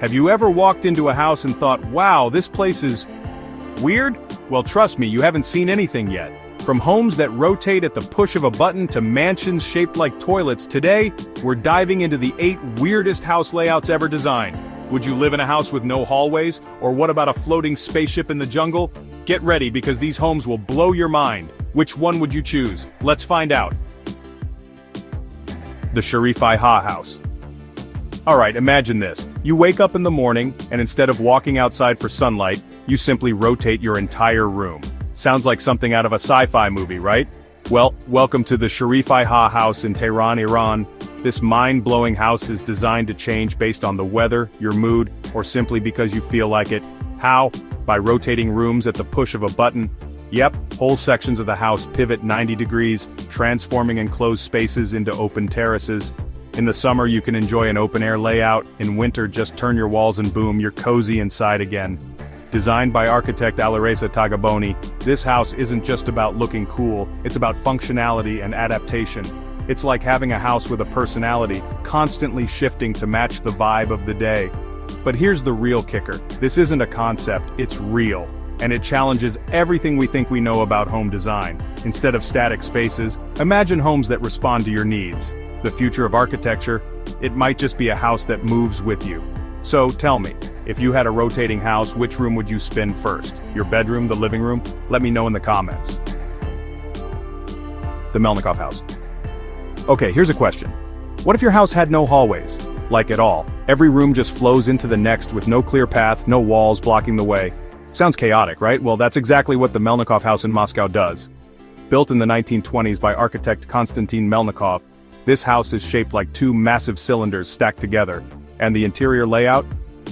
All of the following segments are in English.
Have you ever walked into a house and thought, wow, this place is weird? Well, trust me, you haven't seen anything yet. From homes that rotate at the push of a button to mansions shaped like toilets, today, we're diving into the 8 weirdest house layouts ever designed. Would you live in a house with no hallways? Or what about a floating spaceship in the jungle? Get ready because these homes will blow your mind. Which one would you choose? Let's find out. The Sharifai Ha house. Alright, imagine this. You wake up in the morning, and instead of walking outside for sunlight, you simply rotate your entire room. Sounds like something out of a sci-fi movie, right? Well, welcome to the Sharifai Ha house in Tehran, Iran. This mind-blowing house is designed to change based on the weather, your mood, or simply because you feel like it. How? By rotating rooms at the push of a button. Yep, whole sections of the house pivot 90 degrees, transforming enclosed spaces into open terraces. In the summer, you can enjoy an open-air layout. In winter, just turn your walls and boom, you're cozy inside again. Designed by architect Alireza Tagaboni, this house isn't just about looking cool, it's about functionality and adaptation. It's like having a house with a personality, constantly shifting to match the vibe of the day. But here's the real kicker. This isn't a concept, it's real. And it challenges everything we think we know about home design. Instead of static spaces, imagine homes that respond to your needs. The future of architecture, it might just be a house that moves with you. So tell me, if you had a rotating house, which room would you spin first? Your bedroom, the living room? Let me know in the comments. The Melnikov house. Okay, here's a question. What if your house had no hallways? Like at all. Every room just flows into the next with no clear path, no walls blocking the way. Sounds chaotic, right? Well, that's exactly what the Melnikov house in Moscow does. Built in the 1920s by architect Konstantin Melnikov, this house is shaped like 2 massive cylinders stacked together. And the interior layout?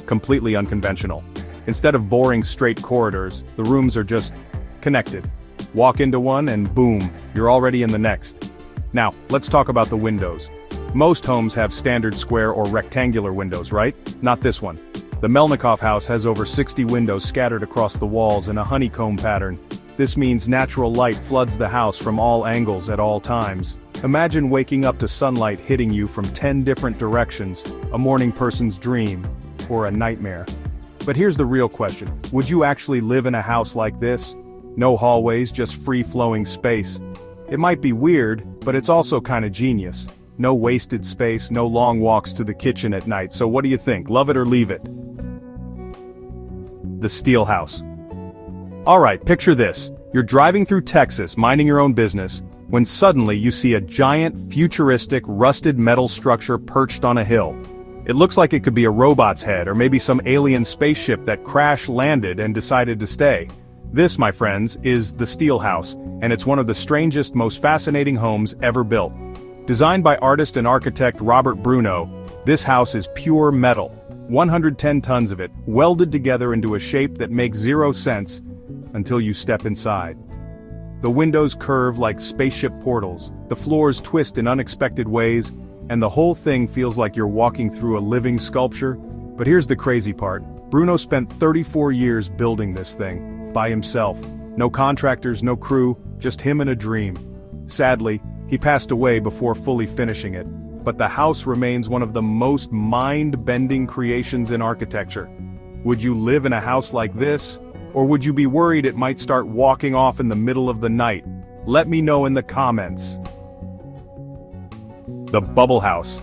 Completely unconventional. Instead of boring straight corridors, the rooms are just connected. Walk into one and boom, you're already in the next. Now, let's talk about the windows. Most homes have standard square or rectangular windows, right? Not this one. The Melnikov house has over 60 windows scattered across the walls in a honeycomb pattern. This means natural light floods the house from all angles at all times. Imagine waking up to sunlight hitting you from 10 different directions, a morning person's dream, or a nightmare. But here's the real question. Would you actually live in a house like this? No hallways, just free-flowing space. It might be weird, but it's also kinda genius. No wasted space, no long walks to the kitchen at night, so what do you think? Love it or leave it? The Steel house. Alright, picture this. You're driving through Texas, minding your own business, when suddenly you see a giant, futuristic, rusted metal structure perched on a hill. It looks like it could be a robot's head or maybe some alien spaceship that crash-landed and decided to stay. This, my friends, is the Steel house, and it's one of the strangest, most fascinating homes ever built. Designed by artist and architect Robert Bruno, this house is pure metal. 110 tons of it, welded together into a shape that makes zero sense until you step inside. The windows curve like spaceship portals, the floors twist in unexpected ways, and the whole thing feels like you're walking through a living sculpture. But here's the crazy part. Bruno spent 34 years building this thing, by himself. No contractors, no crew, just him and a dream. Sadly, he passed away before fully finishing it. But the house remains one of the most mind-bending creations in architecture. Would you live in a house like this? Or would you be worried it might start walking off in the middle of the night? Let me know in the comments. The Bubble house.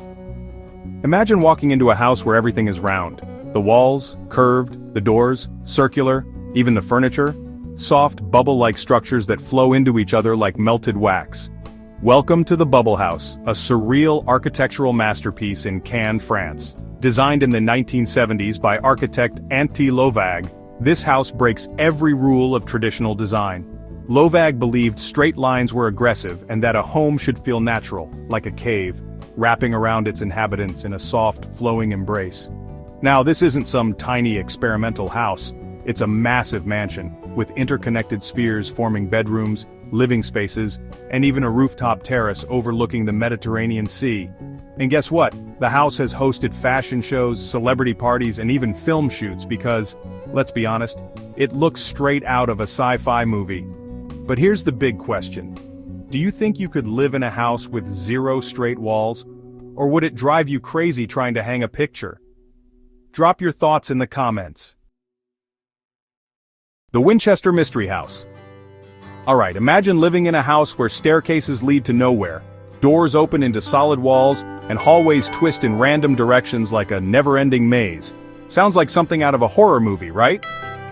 Imagine walking into a house where everything is round. The walls, curved, the doors, circular, even the furniture. Soft, bubble-like structures that flow into each other like melted wax. Welcome to the Bubble house, a surreal architectural masterpiece in Cannes, France. Designed in the 1970s by architect Antti Lovag, this house breaks every rule of traditional design. Lovag believed straight lines were aggressive and that a home should feel natural, like a cave, wrapping around its inhabitants in a soft, flowing embrace. Now, this isn't some tiny experimental house. It's a massive mansion, with interconnected spheres forming bedrooms, living spaces, and even a rooftop terrace overlooking the Mediterranean Sea. And guess what? The house has hosted fashion shows, celebrity parties, and even film shoots because, let's be honest, it looks straight out of a sci-fi movie. But here's the big question. Do you think you could live in a house with 0 straight walls? Or would it drive you crazy trying to hang a picture? Drop your thoughts in the comments. The Winchester Mystery House. Alright, imagine living in a house where staircases lead to nowhere, doors open into solid walls, and hallways twist in random directions like a never-ending maze. Sounds like something out of a horror movie, right?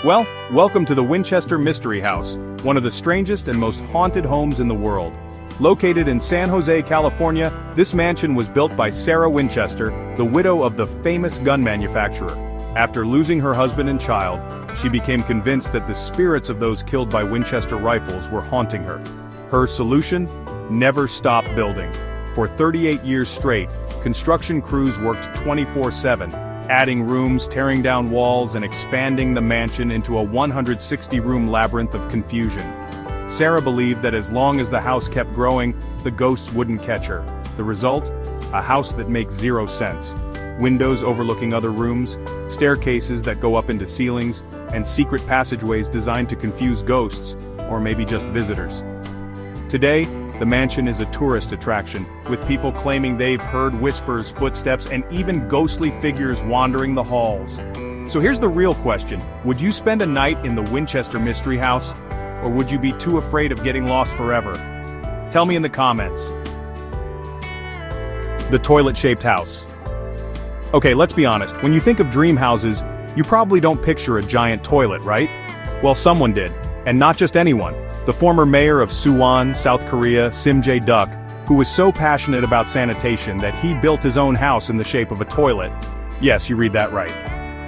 Well, welcome to the Winchester Mystery House, one of the strangest and most haunted homes in the world. Located in San Jose, California, this mansion was built by Sarah Winchester, the widow of the famous gun manufacturer. After losing her husband and child, she became convinced that the spirits of those killed by Winchester rifles were haunting her. Her solution? Never stop building. For 38 years straight, construction crews worked 24/7, adding rooms, tearing down walls, and expanding the mansion into a 160-room labyrinth of confusion. Sarah believed that as long as the house kept growing, the ghosts wouldn't catch her. The result? A house that makes zero sense. Windows overlooking other rooms, staircases that go up into ceilings, and secret passageways designed to confuse ghosts, or maybe just visitors. Today, the mansion is a tourist attraction, with people claiming they've heard whispers, footsteps, and even ghostly figures wandering the halls. So here's the real question: would you spend a night in the Winchester Mystery House? Or would you be too afraid of getting lost forever? Tell me in the comments. The toilet-shaped house. Okay, let's be honest, when you think of dream houses, you probably don't picture a giant toilet, right? Well, someone did, and not just anyone. The former mayor of Suwon, South Korea, Sim Jae-duk, who was so passionate about sanitation that he built his own house in the shape of a toilet. Yes, you read that right.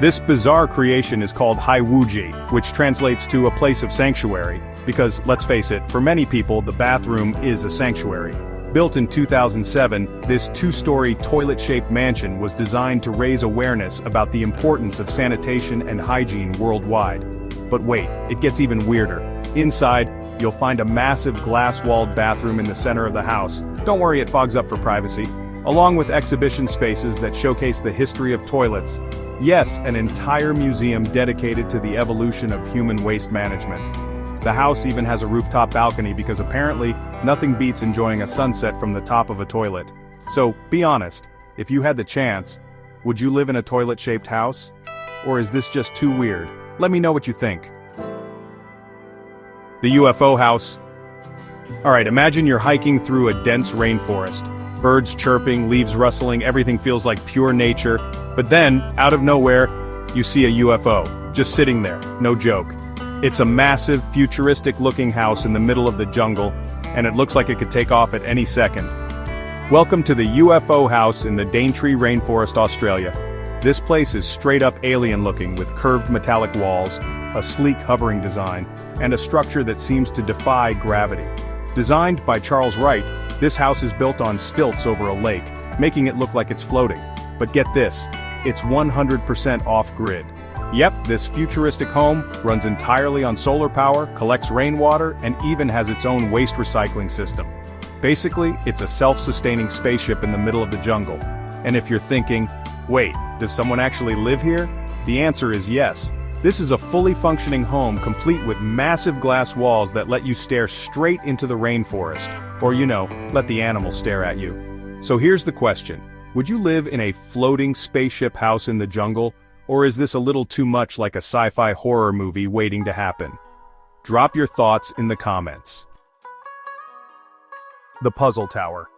This bizarre creation is called Haiwuji, which translates to a place of sanctuary, because, let's face it, for many people the bathroom is a sanctuary. Built in 2007, this two-story toilet-shaped mansion was designed to raise awareness about the importance of sanitation and hygiene worldwide. But wait, it gets even weirder. Inside, you'll find a massive glass-walled bathroom in the center of the house. Don't worry, it fogs up for privacy. Along with exhibition spaces that showcase the history of toilets. Yes, an entire museum dedicated to the evolution of human waste management. The house even has a rooftop balcony because apparently, nothing beats enjoying a sunset from the top of a toilet. So, be honest, if you had the chance, would you live in a toilet-shaped house? Or is this just too weird? Let me know what you think. The UFO house. Alright, imagine you're hiking through a dense rainforest. Birds chirping, leaves rustling, everything feels like pure nature. But then, out of nowhere, you see a UFO, just sitting there, no joke. It's a massive, futuristic-looking house in the middle of the jungle, and it looks like it could take off at any second. Welcome to the UFO house in the Daintree Rainforest, Australia. This place is straight-up alien-looking with curved metallic walls, a sleek hovering design, and a structure that seems to defy gravity. Designed by Charles Wright, this house is built on stilts over a lake, making it look like it's floating. But get this, it's 100% off-grid. Yep, this futuristic home runs entirely on solar power, collects rainwater, and even has its own waste recycling system. Basically, it's a self-sustaining spaceship in the middle of the jungle. And if you're thinking, wait, does someone actually live here? The answer is yes. This is a fully functioning home complete with massive glass walls that let you stare straight into the rainforest. Or, let the animals stare at you. So here's the question. Would you live in a floating spaceship house in the jungle? Or is this a little too much like a sci-fi horror movie waiting to happen? Drop your thoughts in the comments. The Puzzle Tower.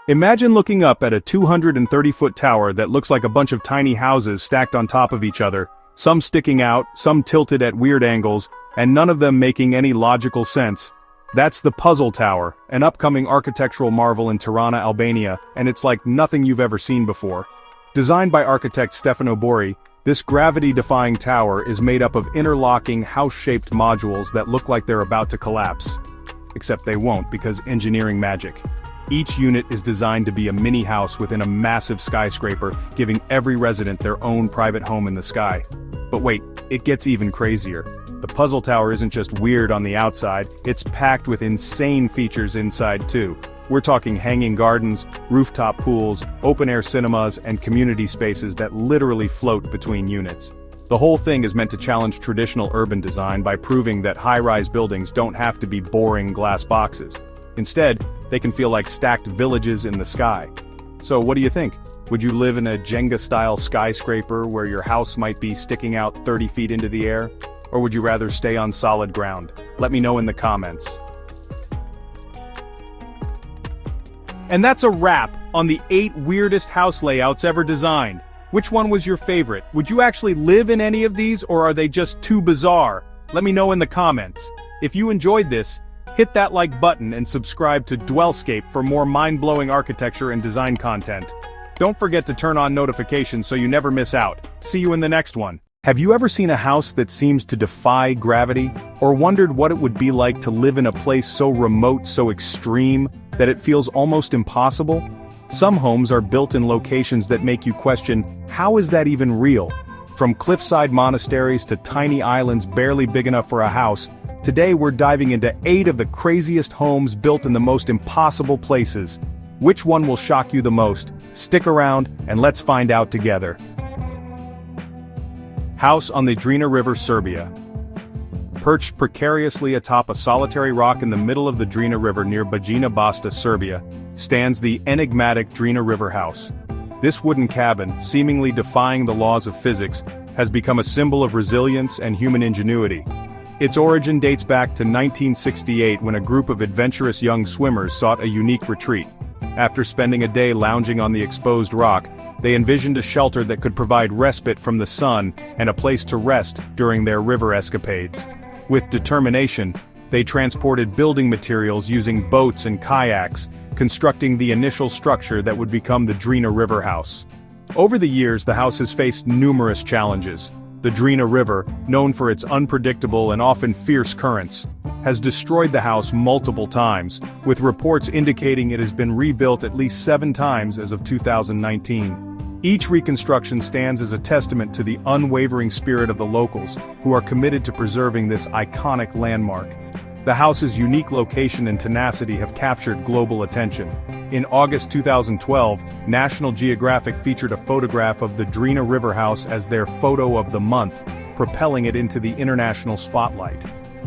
Imagine looking up at a 230-foot tower that looks like a bunch of tiny houses stacked on top of each other, some sticking out, some tilted at weird angles, and none of them making any logical sense. That's the Puzzle Tower, an upcoming architectural marvel in Tirana, Albania, and it's like nothing you've ever seen before. Designed by architect Stefano Borri, this gravity-defying tower is made up of interlocking house-shaped modules that look like they're about to collapse. Except they won't, because engineering magic. Each unit is designed to be a mini house within a massive skyscraper, giving every resident their own private home in the sky. But wait, it gets even crazier. The Puzzle Tower isn't just weird on the outside, it's packed with insane features inside too. We're talking hanging gardens, rooftop pools, open-air cinemas, and community spaces that literally float between units. The whole thing is meant to challenge traditional urban design by proving that high-rise buildings don't have to be boring glass boxes. Instead, they can feel like stacked villages in the sky. So what do you think? Would you live in a Jenga-style skyscraper where your house might be sticking out 30 feet into the air? Or would you rather stay on solid ground? Let me know in the comments. And that's a wrap on the 8 weirdest house layouts ever designed. Which one was your favorite? Would you actually live in any of these, or are they just too bizarre? Let me know in the comments. If you enjoyed this, hit that like button and subscribe to DwellScape for more mind-blowing architecture and design content. Don't forget to turn on notifications so you never miss out. See you in the next one. Have you ever seen a house that seems to defy gravity, or wondered what it would be like to live in a place so remote, so extreme, that it feels almost impossible? Some homes are built in locations that make you question, how is that even real? From cliffside monasteries to tiny islands barely big enough for a house, today we're diving into 8 of the craziest homes built in the most impossible places. Which one will shock you the most? Stick around, and let's find out together. House on the Drina River, Serbia. Perched precariously atop a solitary rock in the middle of the Drina River near Bajina Basta, Serbia, stands the enigmatic Drina River House. This wooden cabin, seemingly defying the laws of physics, has become a symbol of resilience and human ingenuity. Its origin dates back to 1968 when a group of adventurous young swimmers sought a unique retreat. After spending a day lounging on the exposed rock, they envisioned a shelter that could provide respite from the sun and a place to rest during their river escapades. With determination, they transported building materials using boats and kayaks, constructing the initial structure that would become the Drina River House. Over the years, the house has faced numerous challenges. The Drina River, known for its unpredictable and often fierce currents, has destroyed the house multiple times, with reports indicating it has been rebuilt at least 7 times as of 2019. Each reconstruction stands as a testament to the unwavering spirit of the locals, who are committed to preserving this iconic landmark. The house's unique location and tenacity have captured global attention. In August 2012, National Geographic featured a photograph of the Drina River House as their photo of the month, propelling it into the international spotlight.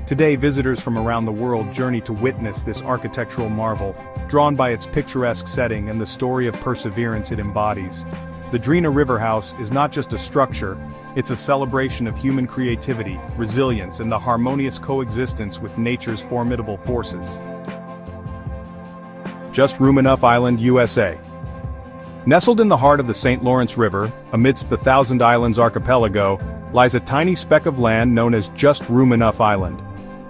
Today, visitors from around the world journey to witness this architectural marvel, drawn by its picturesque setting and the story of perseverance it embodies. The Drina River House is not just a structure, it's a celebration of human creativity, resilience, and the harmonious coexistence with nature's formidable forces. Just Room Enough Island, USA. Nestled in the heart of the St. Lawrence River, amidst the Thousand Islands archipelago, lies a tiny speck of land known as Just Room Enough Island.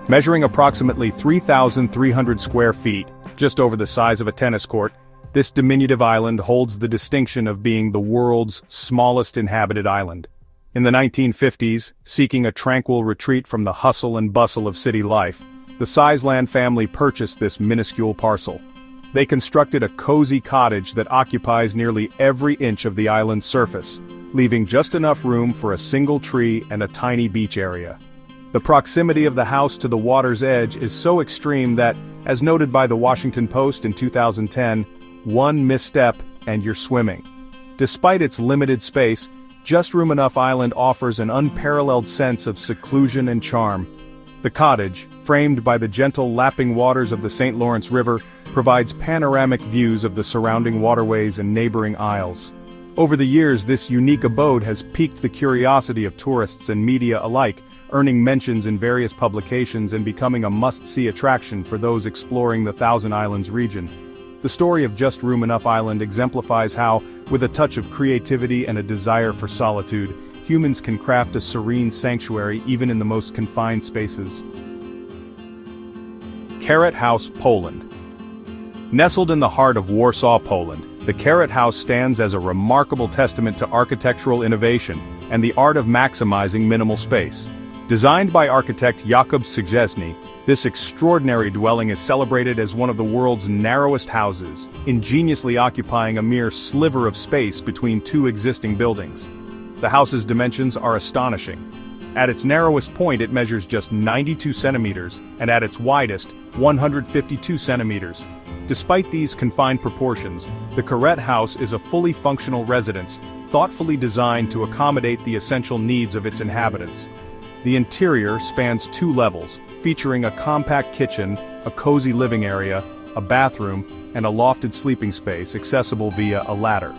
Measuring approximately 3,300 square feet, just over the size of a tennis court, this diminutive island holds the distinction of being the world's smallest inhabited island. In the 1950s, seeking a tranquil retreat from the hustle and bustle of city life, the Sizeland family purchased this minuscule parcel. They constructed a cozy cottage that occupies nearly every inch of the island's surface, leaving just enough room for a single tree and a tiny beach area. The proximity of the house to the water's edge is so extreme that, as noted by the Washington Post in 2010, one misstep and you're swimming. Despite its limited space, Just Room Enough Island offers an unparalleled sense of seclusion and charm. The cottage, framed by the gentle lapping waters of the St. Lawrence River, provides panoramic views of the surrounding waterways and neighboring isles. Over the years, this unique abode has piqued the curiosity of tourists and media alike, earning mentions in various publications and becoming a must-see attraction for those exploring the Thousand Islands region. The story of Just Room Enough Island exemplifies how, with a touch of creativity and a desire for solitude, humans can craft a serene sanctuary even in the most confined spaces. Carrot House, Poland. Nestled in the heart of Warsaw, Poland, the Carrot House stands as a remarkable testament to architectural innovation and the art of maximizing minimal space. Designed by architect Jakub Szczesny, this extraordinary dwelling is celebrated as one of the world's narrowest houses, ingeniously occupying a mere sliver of space between 2 existing buildings. The house's dimensions are astonishing. At its narrowest point it measures just 92 centimeters, and at its widest, 152 centimeters. Despite these confined proportions, the Carrot House is a fully functional residence, thoughtfully designed to accommodate the essential needs of its inhabitants. The interior spans 2 levels, featuring a compact kitchen, a cozy living area, a bathroom, and a lofted sleeping space accessible via a ladder.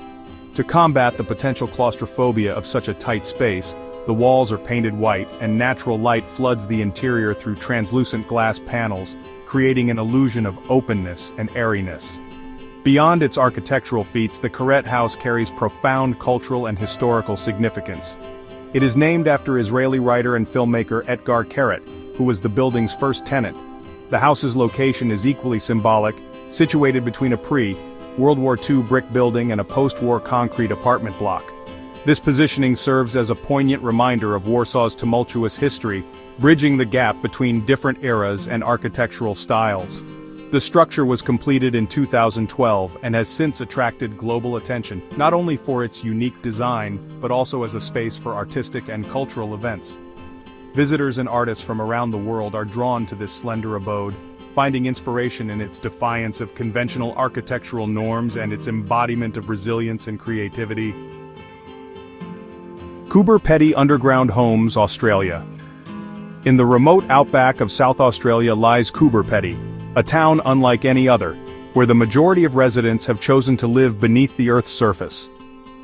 To combat the potential claustrophobia of such a tight space, the walls are painted white and natural light floods the interior through translucent glass panels, creating an illusion of openness and airiness. Beyond its architectural feats, the Karret House carries profound cultural and historical significance. It is named after Israeli writer and filmmaker Etgar Keret, who was the building's first tenant. The house's location is equally symbolic, situated between a pre-World War II brick building and a post-war concrete apartment block. This positioning serves as a poignant reminder of Warsaw's tumultuous history, bridging the gap between different eras and architectural styles. The structure was completed in 2012 and has since attracted global attention, not only for its unique design, but also as a space for artistic and cultural events. Visitors and artists from around the world are drawn to this slender abode, finding inspiration in its defiance of conventional architectural norms and its embodiment of resilience and creativity. Coober Pedy Underground Homes, Australia. In the remote outback of South Australia lies Coober Pedy, a town unlike any other, where the majority of residents have chosen to live beneath the Earth's surface.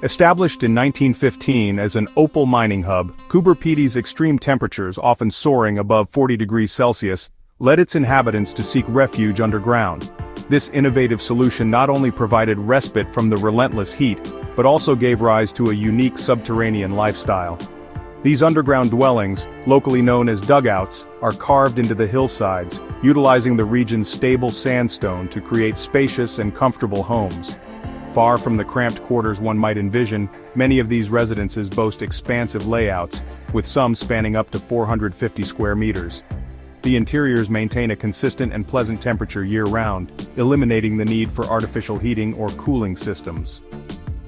Established in 1915 as an opal mining hub, Coober Pedy's extreme temperatures, often soaring above 40 degrees Celsius, led its inhabitants to seek refuge underground. This innovative solution not only provided respite from the relentless heat, but also gave rise to a unique subterranean lifestyle. These underground dwellings, locally known as dugouts, are carved into the hillsides, utilizing the region's stable sandstone to create spacious and comfortable homes. Far from the cramped quarters one might envision, many of these residences boast expansive layouts, with some spanning up to 450 square meters. The interiors maintain a consistent and pleasant temperature year-round, eliminating the need for artificial heating or cooling systems.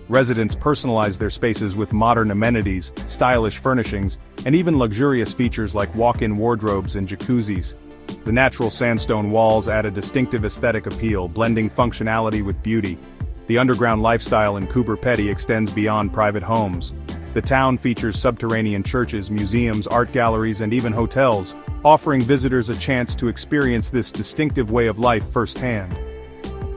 Residents personalize their spaces with modern amenities, stylish furnishings, and even luxurious features like walk-in wardrobes and jacuzzis. The natural sandstone walls add a distinctive aesthetic appeal, blending functionality with beauty. The underground lifestyle in Coober Pedy extends beyond private homes. The town features subterranean churches, museums, art galleries, and even hotels, offering visitors a chance to experience this distinctive way of life firsthand.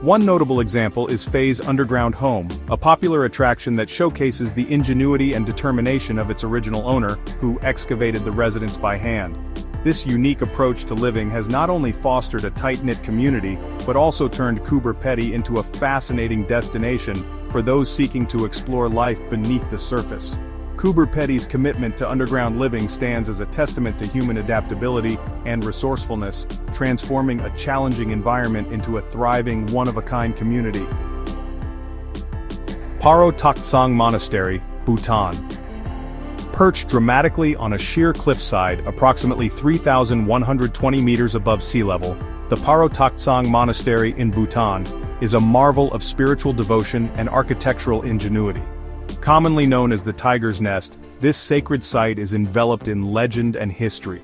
One notable example is Faye's Underground Home, a popular attraction that showcases the ingenuity and determination of its original owner, who excavated the residence by hand. This unique approach to living has not only fostered a tight-knit community, but also turned Coober Pedy into a fascinating destination for those seeking to explore life beneath the surface. Coober Pedy's commitment to underground living stands as a testament to human adaptability and resourcefulness, transforming a challenging environment into a thriving, one-of-a-kind community. Paro Taktsang Monastery, Bhutan. Perched dramatically on a sheer cliffside approximately 3,120 meters above sea level, the Paro Taktsang Monastery in Bhutan is a marvel of spiritual devotion and architectural ingenuity. Commonly known as the Tiger's Nest, this sacred site is enveloped in legend and history.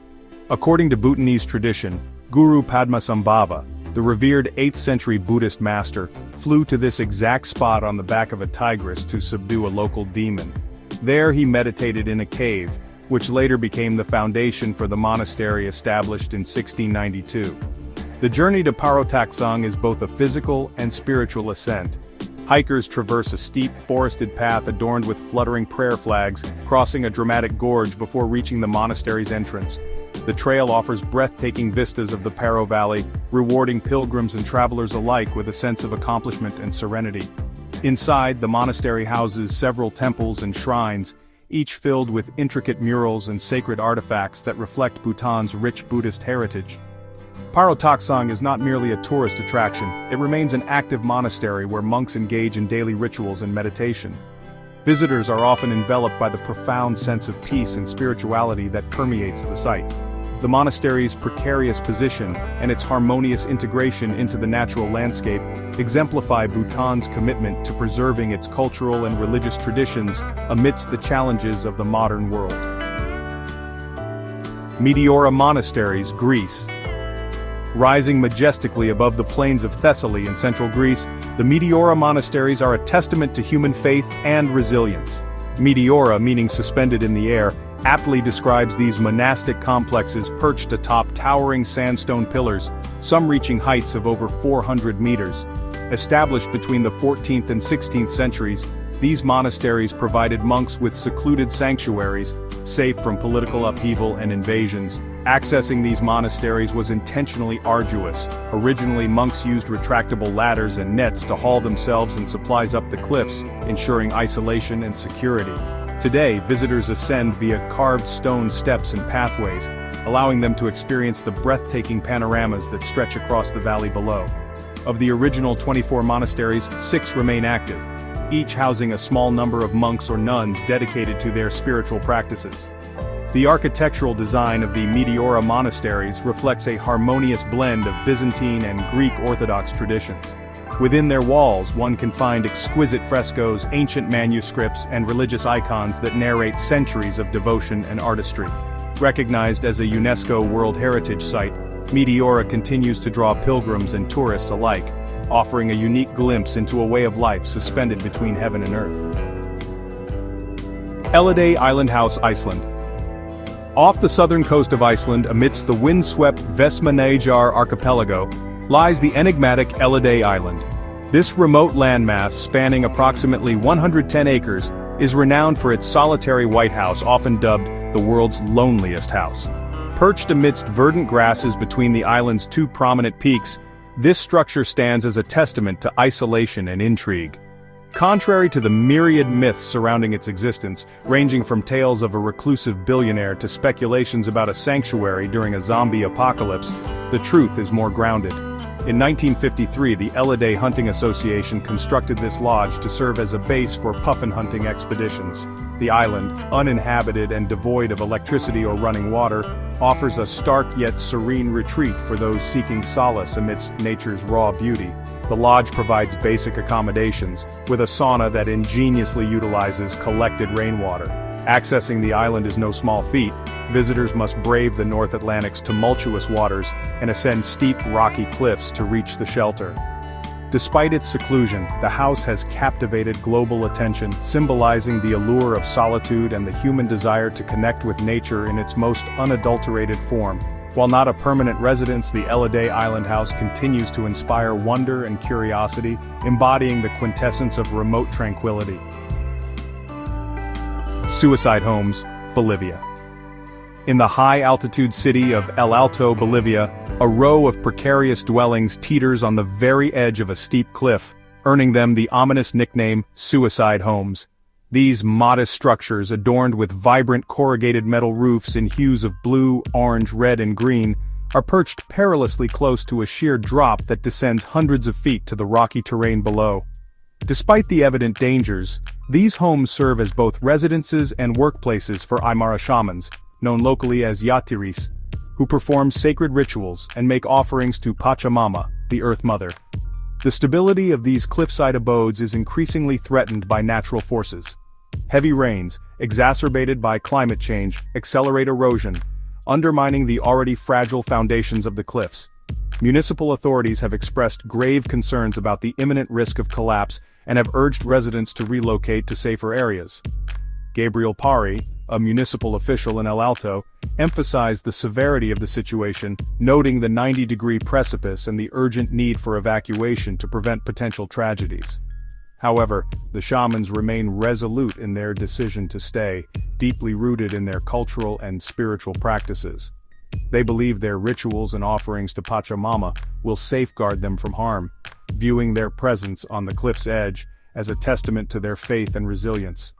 According to Bhutanese tradition, Guru Padmasambhava, the revered 8th century Buddhist master, flew to this exact spot on the back of a tigress to subdue a local demon. There he meditated in a cave, which later became the foundation for the monastery established in 1692. The journey to Paro Taktsang is both a physical and spiritual ascent. Hikers traverse a steep, forested path adorned with fluttering prayer flags, crossing a dramatic gorge before reaching the monastery's entrance. The trail offers breathtaking vistas of the Paro Valley, rewarding pilgrims and travelers alike with a sense of accomplishment and serenity. Inside, the monastery houses several temples and shrines, each filled with intricate murals and sacred artifacts that reflect Bhutan's rich Buddhist heritage. Paro Taktsang is not merely a tourist attraction, it remains an active monastery where monks engage in daily rituals and meditation. Visitors are often enveloped by the profound sense of peace and spirituality that permeates the site. The monastery's precarious position and its harmonious integration into the natural landscape exemplify Bhutan's commitment to preserving its cultural and religious traditions amidst the challenges of the modern world. Meteora Monasteries, Greece. Rising majestically above the plains of Thessaly in central Greece, the Meteora monasteries are a testament to human faith and resilience. Meteora, meaning suspended in the air, aptly describes these monastic complexes perched atop towering sandstone pillars, some reaching heights of over 400 meters. Established between the 14th and 16th centuries, These monasteries provided monks with secluded sanctuaries, safe from political upheaval and invasions. Accessing these monasteries was intentionally arduous. Originally, monks used retractable ladders and nets to haul themselves and supplies up the cliffs, ensuring isolation and security. Today, visitors ascend via carved stone steps and pathways, allowing them to experience the breathtaking panoramas that stretch across the valley below. Of the original 24 monasteries, 6 remain active, each housing a small number of monks or nuns dedicated to their spiritual practices. The architectural design of the Meteora monasteries reflects a harmonious blend of Byzantine and Greek Orthodox traditions. Within their walls, one can find exquisite frescoes, ancient manuscripts, and religious icons that narrate centuries of devotion and artistry. Recognized as a UNESCO World Heritage Site, Meteora continues to draw pilgrims and tourists alike, offering a unique glimpse into a way of life suspended between heaven and earth. Elliday Island House, Iceland. Off the southern coast of Iceland, amidst the windswept Vestmannaeyjar archipelago, lies the enigmatic Elliday Island. This remote landmass, spanning approximately 110 acres, is renowned for its solitary white house, often dubbed the world's loneliest house. Perched amidst verdant grasses between the island's 2 prominent peaks, this structure stands as a testament to isolation and intrigue. Contrary to the myriad myths surrounding its existence, ranging from tales of a reclusive billionaire to speculations about a sanctuary during a zombie apocalypse, the truth is more grounded. In 1953, the Elliday Hunting Association constructed this lodge to serve as a base for puffin hunting expeditions. The island, uninhabited and devoid of electricity or running water, offers a stark yet serene retreat for those seeking solace amidst nature's raw beauty. The lodge provides basic accommodations, with a sauna that ingeniously utilizes collected rainwater. Accessing the island is no small feat. Visitors must brave the North Atlantic's tumultuous waters and ascend steep, rocky cliffs to reach the shelter. Despite its seclusion, the house has captivated global attention, symbolizing the allure of solitude and the human desire to connect with nature in its most unadulterated form. While not a permanent residence, the Elliday Island House continues to inspire wonder and curiosity, embodying the quintessence of remote tranquility. Suicide homes, Bolivia. In the high-altitude city of El Alto, Bolivia, a row of precarious dwellings teeters on the very edge of a steep cliff, earning them the ominous nickname suicide homes. These modest structures, adorned with vibrant corrugated metal roofs in hues of blue, orange, red, and green, are perched perilously close to a sheer drop that descends hundreds of feet to the rocky terrain below. Despite the evident dangers, these homes serve as both residences and workplaces for Aymara shamans, known locally as Yatiris, who perform sacred rituals and make offerings to Pachamama, the Earth Mother. The stability of these cliffside abodes is increasingly threatened by natural forces. Heavy rains, exacerbated by climate change, accelerate erosion, undermining the already fragile foundations of the cliffs. Municipal authorities have expressed grave concerns about the imminent risk of collapse and have urged residents to relocate to safer areas. Gabriel Pari, a municipal official in El Alto, emphasized the severity of the situation, noting the 90-degree precipice and the urgent need for evacuation to prevent potential tragedies. However, the shamans remain resolute in their decision to stay, deeply rooted in their cultural and spiritual practices. They believe their rituals and offerings to Pachamama will safeguard them from harm, viewing their presence on the cliff's edge as a testament to their faith and resilience.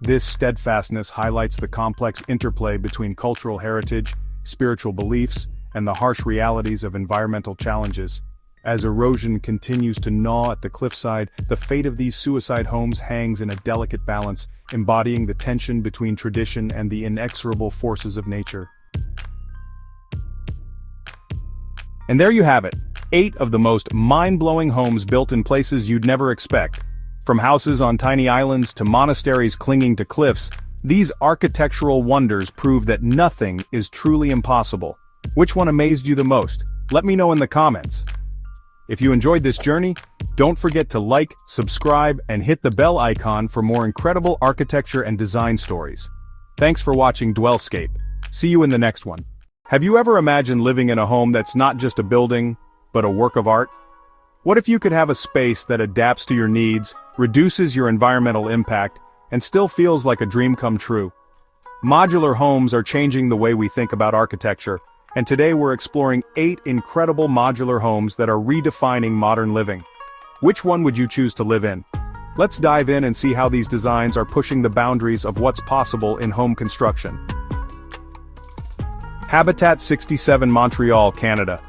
This steadfastness highlights the complex interplay between cultural heritage, spiritual beliefs, and the harsh realities of environmental challenges. As erosion continues to gnaw at the cliffside, the fate of these suicide homes hangs in a delicate balance, embodying the tension between tradition and the inexorable forces of nature. And there you have it, 8 of the most mind-blowing homes built in places you'd never expect. From houses on tiny islands to monasteries clinging to cliffs, these architectural wonders prove that nothing is truly impossible. Which one amazed you the most? Let me know in the comments. If you enjoyed this journey, don't forget to like, subscribe, and hit the bell icon for more incredible architecture and design stories. Thanks for watching DwellScape. See you in the next one. Have you ever imagined living in a home that's not just a building, but a work of art? What if you could have a space that adapts to your needs, reduces your environmental impact, and still feels like a dream come true? Modular homes are changing the way we think about architecture, and today we're exploring 8 incredible modular homes that are redefining modern living. Which one would you choose to live in? Let's dive in and see how these designs are pushing the boundaries of what's possible in home construction. Habitat 67, Montreal, Canada.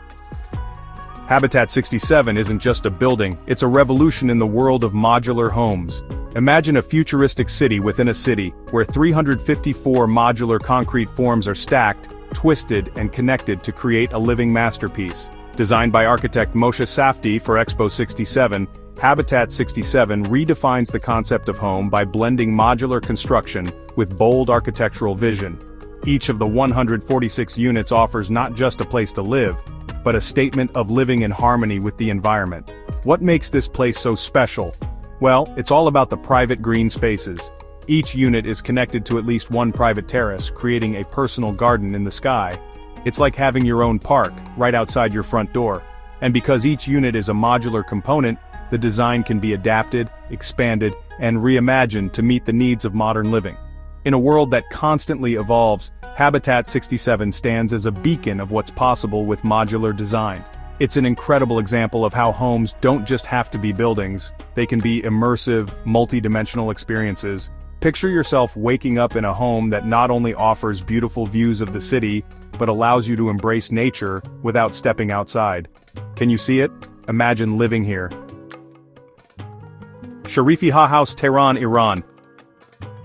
Habitat 67 isn't just a building, it's a revolution in the world of modular homes. Imagine a futuristic city within a city, where 354 modular concrete forms are stacked, twisted, and connected to create a living masterpiece. Designed by architect Moshe Safdie for Expo 67, Habitat 67 redefines the concept of home by blending modular construction with bold architectural vision. Each of the 146 units offers not just a place to live, but a statement of living in harmony with the environment. What makes this place so special? Well, it's all about the private green spaces. Each unit is connected to at least one private terrace, creating a personal garden in the sky. It's like having your own park, right outside your front door. And because each unit is a modular component, the design can be adapted, expanded, and reimagined to meet the needs of modern living. In a world that constantly evolves, Habitat 67 stands as a beacon of what's possible with modular design. It's an incredible example of how homes don't just have to be buildings, they can be immersive, multi-dimensional experiences. Picture yourself waking up in a home that not only offers beautiful views of the city, but allows you to embrace nature without stepping outside. Can you see it? Imagine living here. Sharifi Ha House, Tehran, Iran.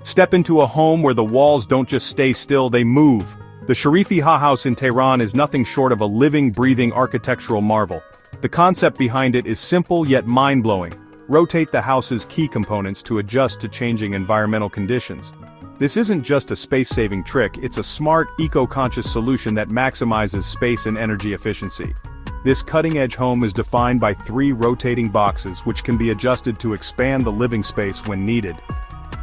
Step into a home where the walls don't just stay still, they move. The Sharifi Ha House in Tehran is nothing short of a living, breathing architectural marvel. The concept behind it is simple yet mind-blowing. Rotate the house's key components to adjust to changing environmental conditions. This isn't just a space-saving trick, it's a smart, eco-conscious solution that maximizes space and energy efficiency. This cutting-edge home is defined by 3 rotating boxes which can be adjusted to expand the living space when needed.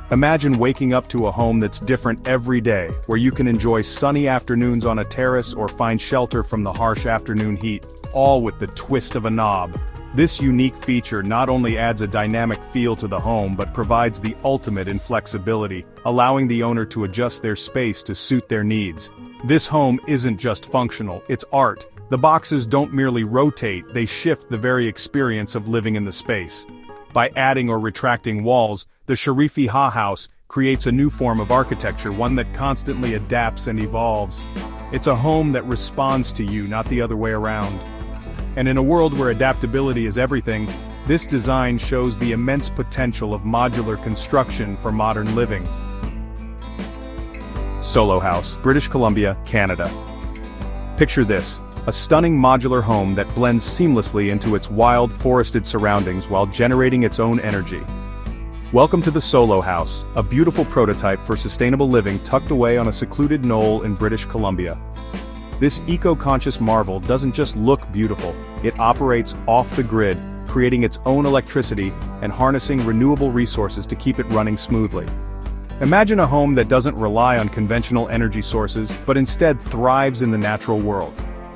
Imagine waking up to a home that's different every day, where you can enjoy sunny afternoons on a terrace or find shelter from the harsh afternoon heat, all with the twist of a knob. This unique feature not only adds a dynamic feel to the home but provides the ultimate in flexibility, allowing the owner to adjust their space to suit their needs. This home isn't just functional, it's art. The boxes don't merely rotate, they shift the very experience of living in the space. By adding or retracting walls, the Sharifi Ha House creates a new form of architecture, one that constantly adapts and evolves. It's a home that responds to you, not the other way around. And in a world where adaptability is everything, this design shows the immense potential of modular construction for modern living. Solo House, British Columbia, Canada. Picture this. A stunning modular home that blends seamlessly into its wild, forested surroundings while generating its own energy. Welcome to the Solo House, a beautiful prototype for sustainable living tucked away on a secluded knoll in British Columbia. This eco-conscious marvel doesn't just look beautiful, it operates off the grid, creating its own electricity and harnessing renewable resources to keep it running smoothly. Imagine a home that doesn't rely on conventional energy sources, but instead thrives in the natural world.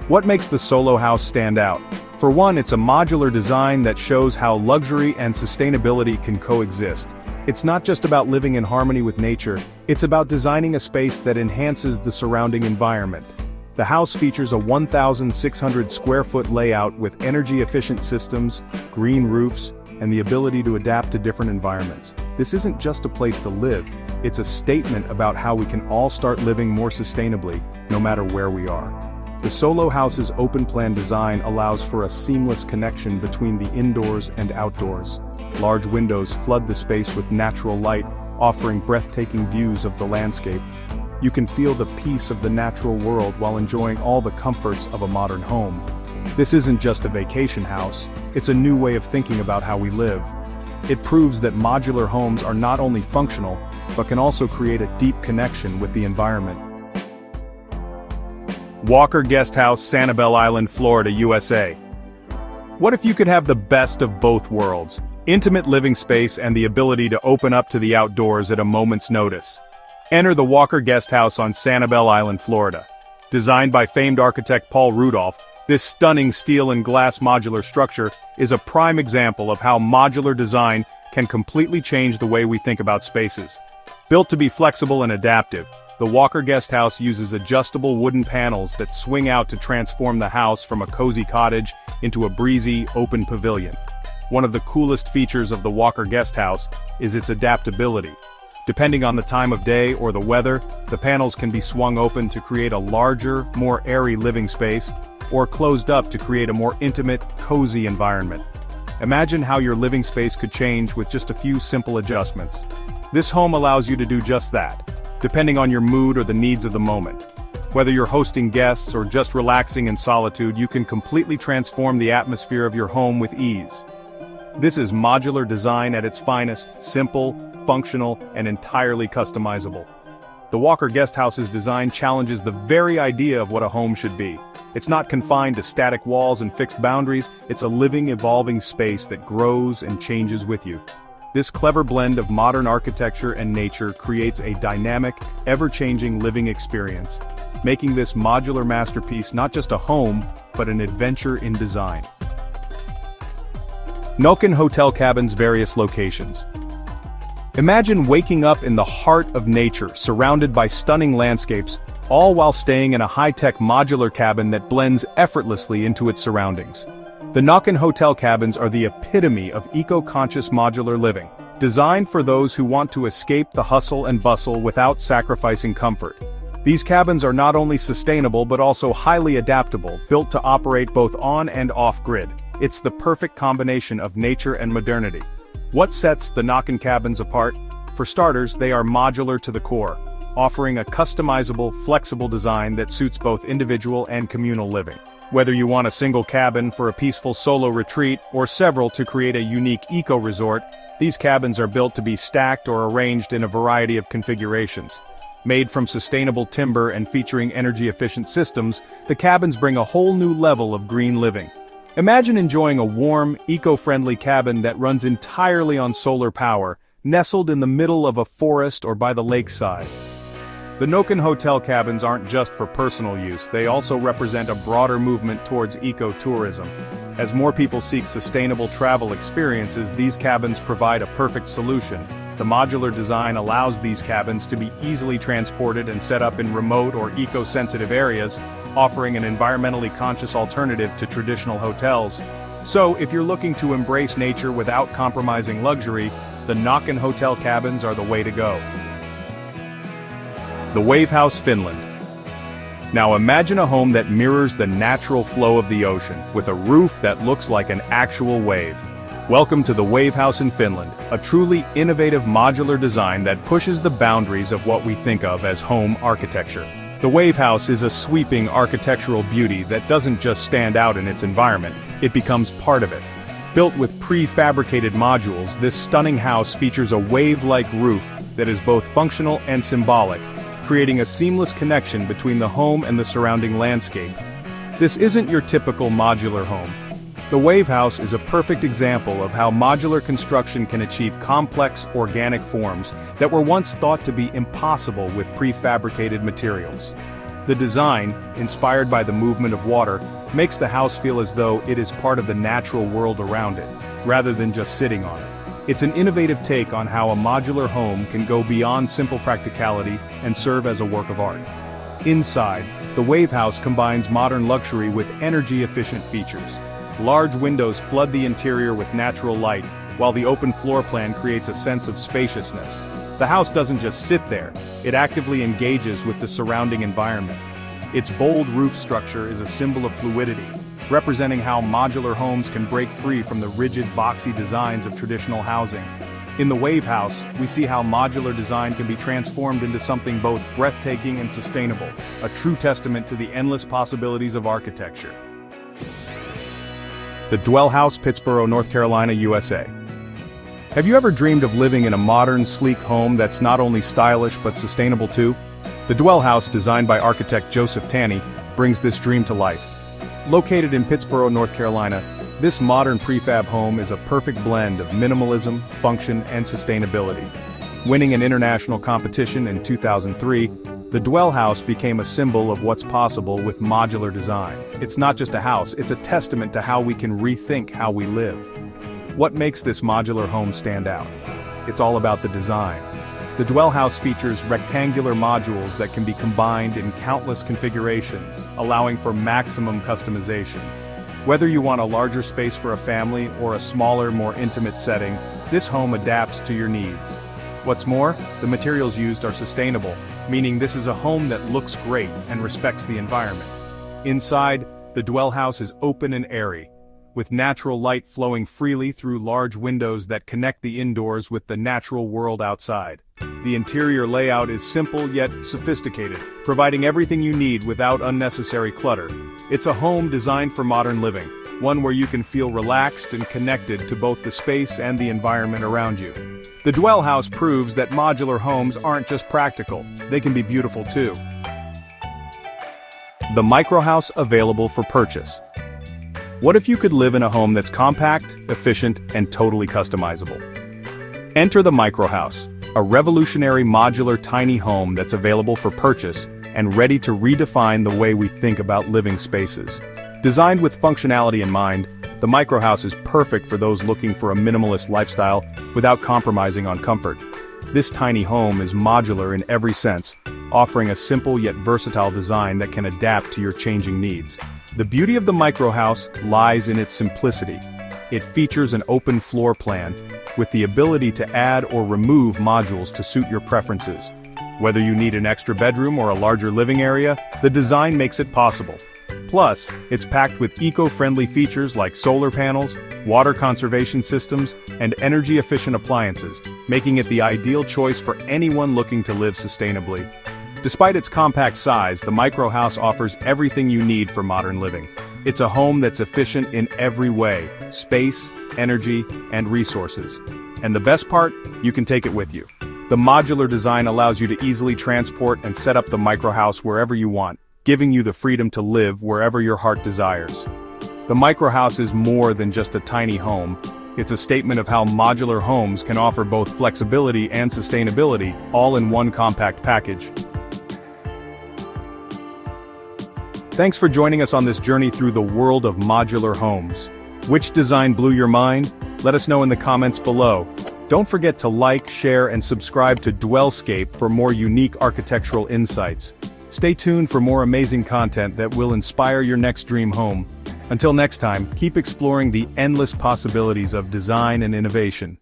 What makes the Solo House stand out? For one, it's a modular design that shows how luxury and sustainability can coexist. It's not just about living in harmony with nature, it's about designing a space that enhances the surrounding environment. The house features a 1,600 square foot layout with energy-efficient systems, green roofs, and the ability to adapt to different environments. This isn't just a place to live, it's a statement about how we can all start living more sustainably, no matter where we are. The Solo House's open-plan design allows for a seamless connection between the indoors and outdoors. Large windows flood the space with natural light, offering breathtaking views of the landscape. You can feel the peace of the natural world while enjoying all the comforts of a modern home. This isn't just a vacation house, it's a new way of thinking about how we live. It proves that modular homes are not only functional, but can also create a deep connection with the environment. Walker Guest House, Sanibel Island, Florida, USA. What if you could have the best of both worlds? Intimate living space and the ability to open up to the outdoors at a moment's notice. Enter the Walker Guest House on Sanibel Island, Florida. Designed by famed architect Paul Rudolph, This stunning steel and glass modular structure is a prime example of how modular design can completely change the way we think about spaces. Built to be flexible and adaptive, the Walker Guest House uses adjustable wooden panels that swing out to transform the house from a cozy cottage into a breezy, open pavilion. One of the coolest features of the Walker Guest House is its adaptability. Depending on the time of day or the weather, the panels can be swung open to create a larger, more airy living space, or closed up to create a more intimate, cozy environment. Imagine how your living space could change with just a few simple adjustments. This home allows you to do just that, depending on your mood or the needs of the moment. Whether you're hosting guests or just relaxing in solitude, you can completely transform the atmosphere of your home with ease. This is modular design at its finest: simple, functional, and entirely customizable. The Walker Guest House's design challenges the very idea of what a home should be. It's not confined to static walls and fixed boundaries, it's a living, evolving space that grows and changes with you. This clever blend of modern architecture and nature creates a dynamic, ever-changing living experience, making this modular masterpiece not just a home, but an adventure in design. Noken Hotel Cabins. Various locations. Imagine waking up in the heart of nature, surrounded by stunning landscapes, all while staying in a high-tech modular cabin that blends effortlessly into its surroundings. The Noken Hotel Cabins are the epitome of eco-conscious modular living, designed for those who want to escape the hustle and bustle without sacrificing comfort. These cabins are not only sustainable but also highly adaptable, built to operate both on and off-grid. It's the perfect combination of nature and modernity. What sets the Noken Cabins apart? For starters, they are modular to the core, offering a customizable, flexible design that suits both individual and communal living. Whether you want a single cabin for a peaceful solo retreat or several to create a unique eco-resort, these cabins are built to be stacked or arranged in a variety of configurations. Made from sustainable timber and featuring energy-efficient systems, the cabins bring a whole new level of green living. Imagine enjoying a warm, eco-friendly cabin that runs entirely on solar power, nestled in the middle of a forest or by the lakeside. The Noken Hotel Cabins aren't just for personal use, they also represent a broader movement towards eco-tourism. As more people seek sustainable travel experiences, these cabins provide a perfect solution. The modular design allows these cabins to be easily transported and set up in remote or eco-sensitive areas, offering an environmentally conscious alternative to traditional hotels. So, if you're looking to embrace nature without compromising luxury, the Noken Hotel Cabins are the way to go. The Wave House, Finland. Now imagine a home that mirrors the natural flow of the ocean, with a roof that looks like an actual wave. Welcome to the Wave House in Finland, a truly innovative modular design that pushes the boundaries of what we think of as home architecture. The Wave House is a sweeping architectural beauty that doesn't just stand out in its environment, it becomes part of it. Built with prefabricated modules, this stunning house features a wave-like roof that is both functional and symbolic, creating a seamless connection between the home and the surrounding landscape. This isn't your typical modular home. The Wave House is a perfect example of how modular construction can achieve complex, organic forms that were once thought to be impossible with prefabricated materials. The design, inspired by the movement of water, makes the house feel as though it is part of the natural world around it, rather than just sitting on it. It's an innovative take on how a modular home can go beyond simple practicality and serve as a work of art. Inside, the Wave House combines modern luxury with energy-efficient features. Large windows flood the interior with natural light, while the open floor plan creates a sense of spaciousness. The house doesn't just sit there, it actively engages with the surrounding environment. Its bold roof structure is a symbol of fluidity, representing how modular homes can break free from the rigid, boxy designs of traditional housing. In the Wave House, we see how modular design can be transformed into something both breathtaking and sustainable, a true testament to the endless possibilities of architecture. The Dwell House, Pittsboro, North Carolina, USA. Have you ever dreamed of living in a modern, sleek home that's not only stylish but sustainable too? The Dwell House, designed by architect Joseph Tanny, brings this dream to life. Located in Pittsboro, North Carolina, this modern prefab home is a perfect blend of minimalism, function, and sustainability. Winning an international competition in 2003, The Dwell House became a symbol of what's possible with modular design. It's not just a house, it's a testament to how we can rethink how we live. What makes this modular home stand out? It's all about the design. The Dwell House features rectangular modules that can be combined in countless configurations, allowing for maximum customization. Whether you want a larger space for a family or a smaller, more intimate setting, this home adapts to your needs. What's more, the materials used are sustainable, meaning this is a home that looks great and respects the environment. Inside, the Dwell House is open and airy, with natural light flowing freely through large windows that connect the indoors with the natural world outside. The interior layout is simple yet sophisticated, providing everything you need without unnecessary clutter. It's a home designed for modern living, one where you can feel relaxed and connected to both the space and the environment around you. The Dwell House proves that modular homes aren't just practical, they can be beautiful too. The micro house available for purchase. What if you could live in a home that's compact, efficient, and totally customizable? Enter the micro house, a revolutionary modular tiny home that's available for purchase and ready to redefine the way we think about living spaces. Designed with functionality in mind, the micro house is perfect for those looking for a minimalist lifestyle without compromising on comfort. This tiny home is modular in every sense, offering a simple yet versatile design that can adapt to your changing needs. The beauty of the micro house lies in its simplicity. It features an open floor plan, with the ability to add or remove modules to suit your preferences. Whether you need an extra bedroom or a larger living area, the design makes it possible. Plus, it's packed with eco-friendly features like solar panels, water conservation systems, and energy-efficient appliances, making it the ideal choice for anyone looking to live sustainably. Despite its compact size, the micro house offers everything you need for modern living. It's a home that's efficient in every way: space, energy, and resources. And the best part? You can take it with you. The modular design allows you to easily transport and set up the micro house wherever you want, giving you the freedom to live wherever your heart desires. The micro house is more than just a tiny home. It's a statement of how modular homes can offer both flexibility and sustainability, all in one compact package. Thanks for joining us on this journey through the world of modular homes. Which design blew your mind? Let us know in the comments below. Don't forget to like, share, and subscribe to DwellScape for more unique architectural insights. Stay tuned for more amazing content that will inspire your next dream home. Until next time, keep exploring the endless possibilities of design and innovation.